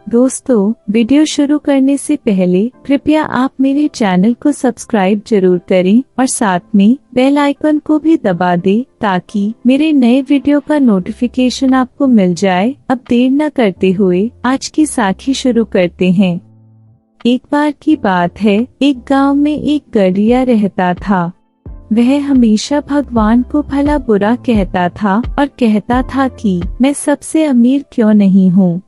दोस्तों, वीडियो शुरू करने से पहले कृपया आप मेरे चैनल को सब्सक्राइब जरूर करें और साथ में बेल आइकन को भी दबा दें ताकि मेरे नए वीडियो का नोटिफिकेशन आपको मिल जाए। अब देर न करते हुए आज की साखी शुरू करते हैं। एक बार की बात है, एक गांव में एक गड़िया रहता था। वह हमेशा भगवान को भला बुरा कहता था और कहता था कि मैं सबसे अमीर क्यों नहीं हूँ।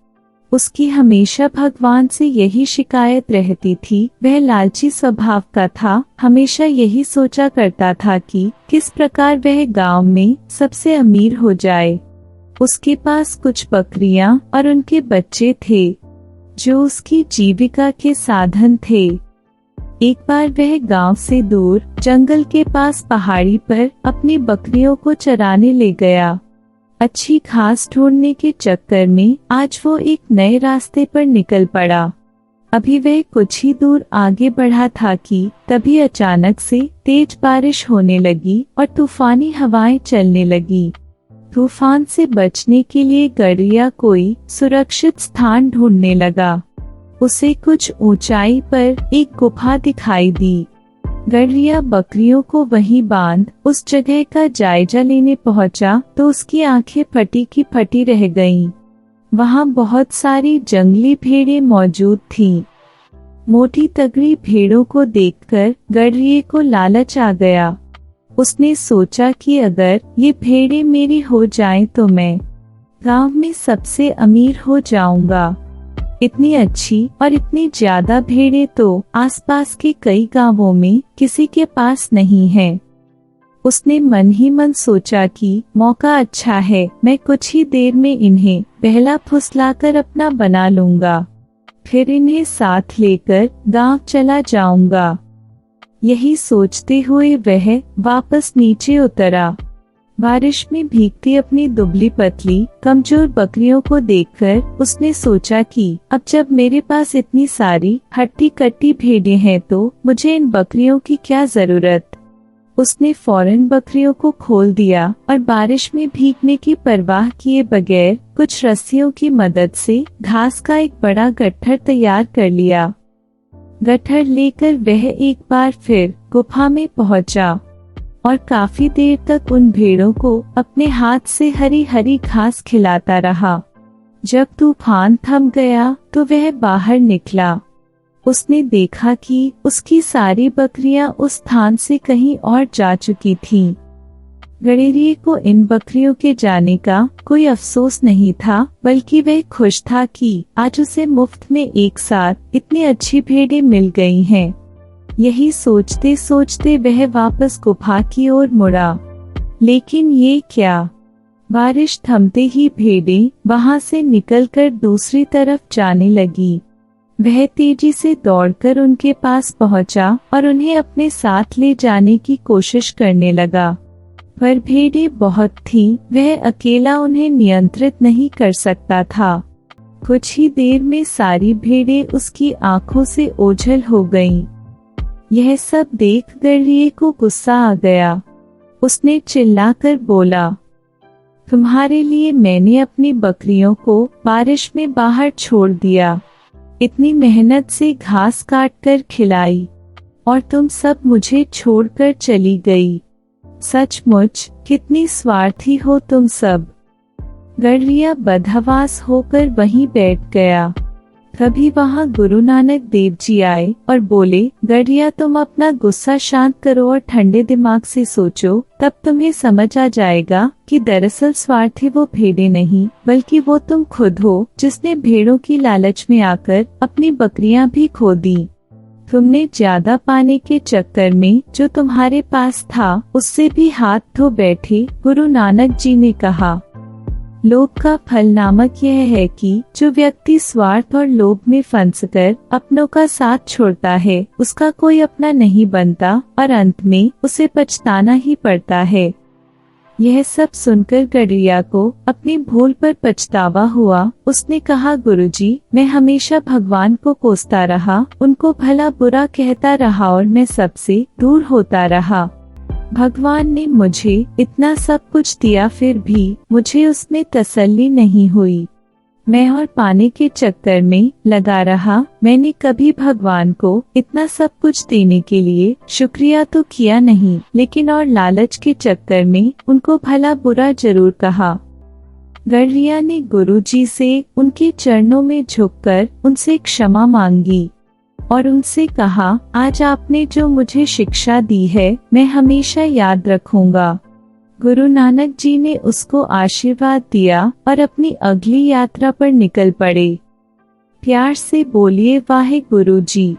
उसकी हमेशा भगवान से यही शिकायत रहती थी। वह लालची स्वभाव का था, हमेशा यही सोचा करता था कि किस प्रकार वह गांव में सबसे अमीर हो जाए। उसके पास कुछ बकरियां और उनके बच्चे थे जो उसकी जीविका के साधन थे। एक बार वह गांव से दूर जंगल के पास पहाड़ी पर अपनी बकरियों को चराने ले गया। अच्छी घास ढूंढने के चक्कर में आज वो एक नए रास्ते पर निकल पड़ा। अभी वह कुछ ही दूर आगे बढ़ा था कि तभी अचानक से तेज बारिश होने लगी और तूफानी हवाएं चलने लगी। तूफान से बचने के लिए गड़िया कोई सुरक्षित स्थान ढूंढने लगा। उसे कुछ ऊंचाई पर एक गुफा दिखाई दी। गड़िया बकरियों को वहीं बांध उस जगह का जायजा लेने पहुंचा तो उसकी आंखें फटी की फटी रह गईं। वहां बहुत सारी जंगली भेड़ें मौजूद थीं। मोटी तगड़ी भेड़ों को देखकर गड़िए को लालच आ गया। उसने सोचा कि अगर ये भेड़ें मेरी हो जाएं तो मैं गांव में सबसे अमीर हो जाऊंगा। इतनी अच्छी और इतनी ज्यादा भेड़ें तो आसपास के कई गांवों में किसी के पास नहीं है। उसने मन ही मन सोचा कि मौका अच्छा है, मैं कुछ ही देर में इन्हें बहला फुसलाकर अपना बना लूंगा, फिर इन्हें साथ लेकर गांव चला जाऊंगा। यही सोचते हुए वह वापस नीचे उतरा। बारिश में भीगती अपनी दुबली पतली कमजोर बकरियों को देखकर उसने सोचा कि अब जब मेरे पास इतनी सारी हट्टी कट्टी भेड़ें हैं तो मुझे इन बकरियों की क्या जरूरत। उसने फौरन बकरियों को खोल दिया और बारिश में भीगने की परवाह किए बगैर कुछ रस्सियों की मदद से घास का एक बड़ा गट्ठर तैयार कर लिया। गट्ठर लेकर वह एक बार फिर गुफा में पहुंचा और काफी देर तक उन भेड़ों को अपने हाथ से हरी हरी घास खिलाता रहा। जब तूफान थम गया तो वह बाहर निकला। उसने देखा कि उसकी सारी बकरियां उस स्थान से कहीं और जा चुकी थीं। गड़ेरिए को इन बकरियों के जाने का कोई अफसोस नहीं था, बल्कि वह खुश था कि आज उसे मुफ्त में एक साथ इतनी अच्छी भेड़ें मिल गई हैं। यही सोचते सोचते वह वापस गुफा की ओर मुड़ा। लेकिन ये क्या, बारिश थमते ही भेड़ें वहां से निकलकर दूसरी तरफ जाने लगी। वह तेजी से दौड़कर उनके पास पहुंचा और उन्हें अपने साथ ले जाने की कोशिश करने लगा, पर भेड़ें बहुत थीं, वह अकेला उन्हें नियंत्रित नहीं कर सकता था। कुछ ही देर में सारी भेड़ें उसकी आंखों से ओझल हो गईं। यह सब देख गड़िए को गुस्सा आ गया। उसने चिल्लाकर बोला, तुम्हारे लिए मैंने अपनी बकरियों को बारिश में बाहर छोड़ दिया, इतनी मेहनत से घास काटकर खिलाई और तुम सब मुझे छोड़कर चली गई। सचमुच कितनी स्वार्थी हो तुम सब। गड़िया बदहवास होकर वहीं बैठ गया। तभी वहां गुरु नानक देव जी आए और बोले, गड़िया तुम अपना गुस्सा शांत करो और ठंडे दिमाग से सोचो, तब तुम्हें समझ आ जाएगा कि दरअसल स्वार्थी वो भेड़ें नहीं बल्कि वो तुम खुद हो, जिसने भेड़ों की लालच में आकर अपनी बकरियां भी खो दी। तुमने ज्यादा पाने के चक्कर में जो तुम्हारे पास था उससे भी हाथ धो बैठे। गुरु नानक जी ने कहा, लोभ का फल नामक यह है कि जो व्यक्ति स्वार्थ और लोभ में फंसकर अपनों का साथ छोड़ता है उसका कोई अपना नहीं बनता और अंत में उसे पछताना ही पड़ता है। यह सब सुनकर गड़िया को अपनी भूल पर पछतावा हुआ। उसने कहा, गुरुजी, मैं हमेशा भगवान को कोसता रहा, उनको भला बुरा कहता रहा और मैं सबसे दूर होता रहा। भगवान ने मुझे इतना सब कुछ दिया, फिर भी मुझे उसमें तसल्ली नहीं हुई। मैं और पाने के चक्कर में लगा रहा। मैंने कभी भगवान को इतना सब कुछ देने के लिए शुक्रिया तो किया नहीं, लेकिन और लालच के चक्कर में उनको भला बुरा जरूर कहा। गढ़रिया ने गुरुजी से उनके चरणों में झुककर उनसे क्षमा मांगी और उनसे कहा, आज आपने जो मुझे शिक्षा दी है मैं हमेशा याद रखूंगा। गुरु नानक जी ने उसको आशीर्वाद दिया और अपनी अगली यात्रा पर निकल पड़े। प्यार से बोलिए वाहे गुरु जी।